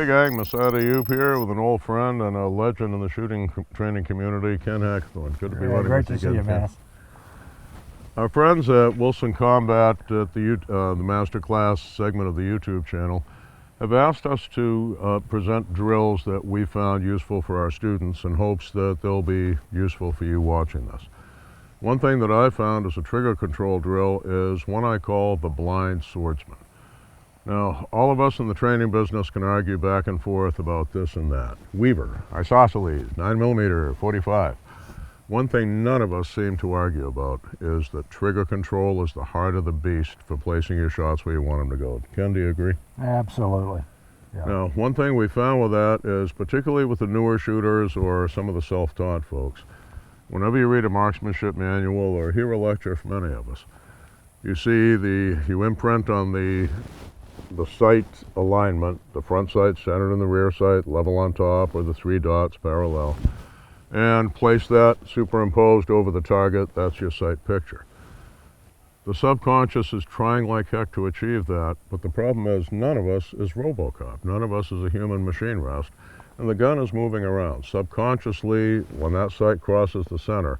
Hey gang, Massad Ayoob here with an old friend and a legend in the shooting training community, Ken Hackathorn. Good to be running great with to you see again, you, Ken. Mass. Our friends at Wilson Combat at the Masterclass segment of the YouTube channel have asked us to present drills that we found useful for our students in hopes that they'll be useful for you watching this. One thing that I found as a trigger control drill is one I call the Blind Swordsman. Now, all of us in the training business can argue back and forth about this and that. Weaver, isosceles, 9mm, 45. One thing none of us seem to argue about is that trigger control is the heart of the beast for placing your shots where you want them to go. Ken, do you agree? Absolutely. Yeah. Now, one thing we found with that is, particularly with the newer shooters or some of the self-taught folks, whenever you read a marksmanship manual or hear a lecture from any of us, you see you imprint on the sight alignment, the front sight centered in the rear sight, level on top, or the 3 dots parallel, and place that superimposed over the target. That's your sight picture. The subconscious is trying like heck to achieve that, but the problem is none of us is RoboCop. None of us is a human machine rest, and the gun is moving around. Subconsciously, when that sight crosses the center,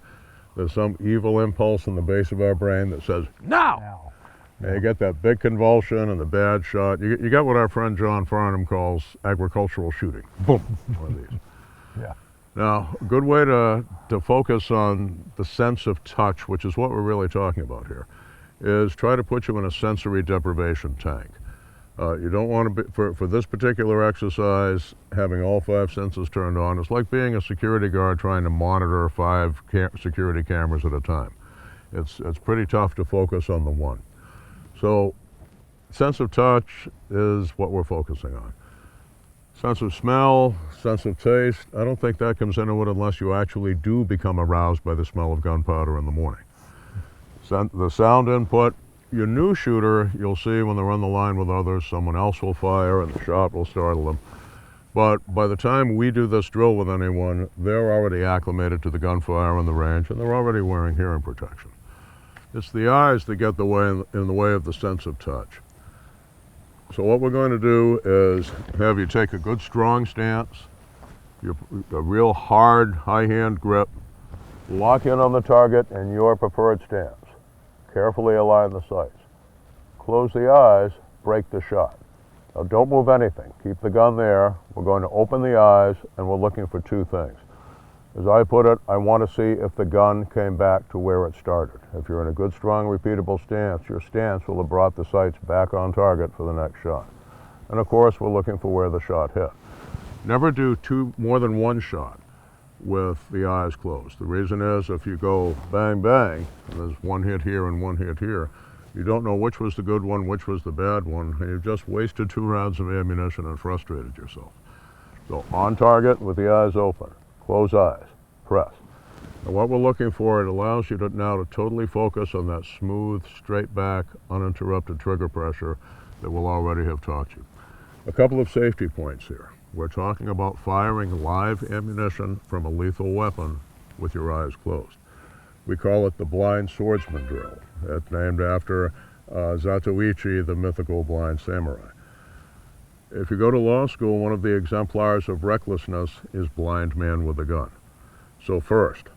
there's some evil impulse in the base of our brain that says, "Now!" And you get that big convulsion and the bad shot. You get what our friend John Farnham calls agricultural shooting. Boom, one of these. Yeah. Now, a good way to focus on the sense of touch, which is what we're really talking about here, is try to put you in a sensory deprivation tank. You don't want to be, for this particular exercise, having all 5 senses turned on. It's like being a security guard trying to monitor 5 security cameras at a time. It's pretty tough to focus on the one. So, sense of touch is what we're focusing on. Sense of smell, sense of taste, I don't think that comes into it unless you actually do become aroused by the smell of gunpowder in the morning. The sound input, your new shooter, you'll see when they're on the line with others, someone else will fire and the shot will startle them. But by the time we do this drill with anyone, they're already acclimated to the gunfire on the range and they're already wearing hearing protection. It's the eyes that get in the way of the sense of touch. So what we're going to do is have you take a good strong stance, a real hard high hand grip, lock in on the target in your preferred stance. Carefully align the sights. Close the eyes, break the shot. Now don't move anything, keep the gun there. We're going to open the eyes and we're looking for 2 things. As I put it, I want to see if the gun came back to where it started. If you're in a good, strong, repeatable stance, your stance will have brought the sights back on target for the next shot. And of course, we're looking for where the shot hit. Never do more than 1 shot with the eyes closed. The reason is if you go bang, bang, and there's 1 hit here and 1 hit here, you don't know which was the good one, which was the bad one, and you've just wasted 2 rounds of ammunition and frustrated yourself. So on target with the eyes open. Close eyes, press. And what we're looking for, it allows you now to totally focus on that smooth, straight back, uninterrupted trigger pressure that we'll already have taught you. A couple of safety points here. We're talking about firing live ammunition from a lethal weapon with your eyes closed. We call it the Blind Swordsman drill. It's named after Zatoichi, the mythical blind samurai. If you go to law school, one of the exemplars of recklessness is blind man with a gun. So first,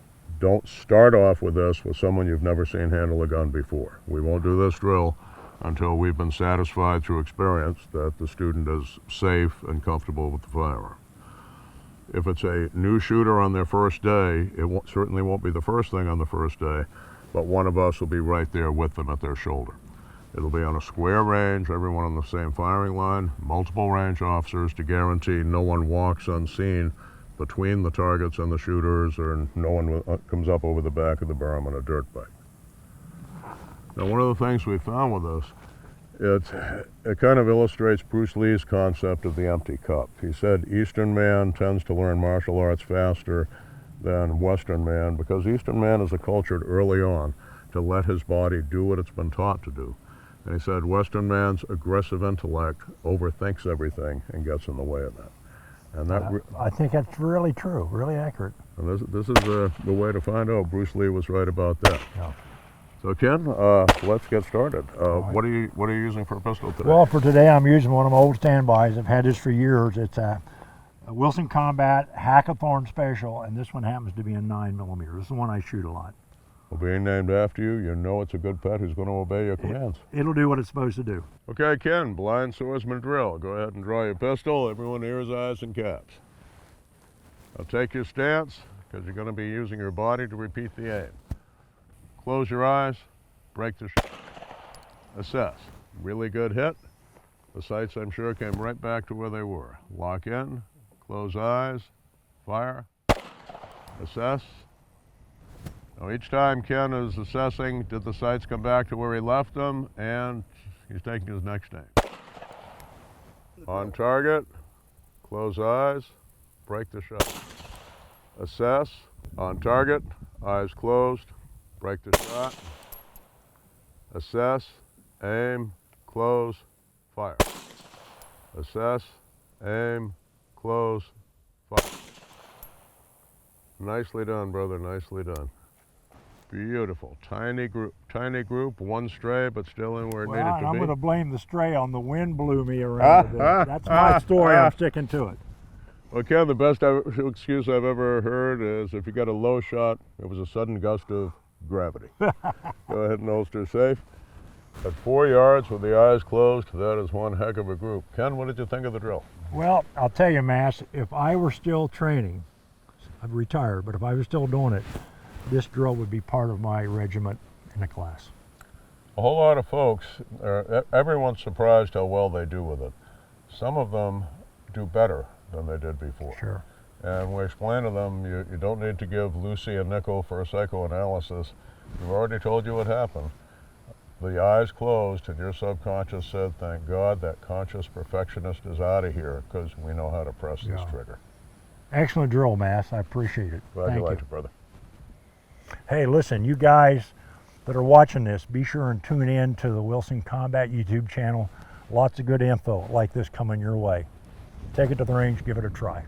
don't start off with this with someone you've never seen handle a gun before. We won't do this drill until we've been satisfied through experience that the student is safe and comfortable with the firearm. If it's a new shooter on their first day, it certainly won't be the first thing on the first day, but one of us will be right there with them at their shoulder. It'll be on a square range, everyone on the same firing line, multiple range officers to guarantee no one walks unseen between the targets and the shooters, or no one comes up over the back of the berm on a dirt bike. Now, one of the things we found with this, it kind of illustrates Bruce Lee's concept of the empty cup. He said Eastern man tends to learn martial arts faster than Western man because Eastern man is accultured early on to let his body do what it's been taught to do. And he said Western man's aggressive intellect overthinks everything and gets in the way of that. And that I think that's really true, really accurate. And this is the way to find out Bruce Lee was right about that. Yeah. So Ken, let's get started. right. What are you using for a pistol today? Well, for today, I'm using one of my old standbys. I've had this for years. It's a Wilson Combat Hackathorn Special, and this one happens to be a 9mm. This is the one I shoot a lot. Well, being named after you, you know it's a good pet who's going to obey your commands. It'll do what it's supposed to do. Okay, Ken, blind swordsman drill. Go ahead and draw your pistol. Everyone ears, eyes, and caps. Now take your stance, because you're going to be using your body to repeat the aim. Close your eyes, break the shot. Assess. Really good hit. The sights, I'm sure, came right back to where they were. Lock in, close eyes, fire, assess. Now each time Ken is assessing, did the sights come back to where he left them, and he's taking his next aim. On target, close eyes, break the shot. Assess, on target, eyes closed, break the shot. Assess, aim, close, fire. Assess, aim, close, fire. Nicely done, brother, nicely done. Beautiful. Tiny group, one stray, but still in where it needed to be. I'm going to blame the stray on the wind blew me around a bit. That's my story. I'm sticking to it. Well, Ken, the best excuse I've ever heard is if you got a low shot, it was a sudden gust of gravity. Go ahead and holster safe. At 4 yards with the eyes closed, that is one heck of a group. Ken, what did you think of the drill? Well, I'll tell you, Mass, if I were still training, I've retired, but if I was still doing it, this drill would be part of my regiment in the class. A whole lot of folks, everyone's surprised how well they do with it. Some of them do better than they did before. Sure. And we explain to them, you don't need to give Lucy a nickel for a psychoanalysis. We've already told you what happened. The eyes closed and your subconscious said, thank God that conscious perfectionist is out of here, because we know how to press this trigger. Excellent drill, Mass. I appreciate it. Glad you liked it, brother. Hey, listen, you guys that are watching this, be sure and tune in to the Wilson Combat YouTube channel. Lots of good info like this coming your way. Take it to the range, give it a try.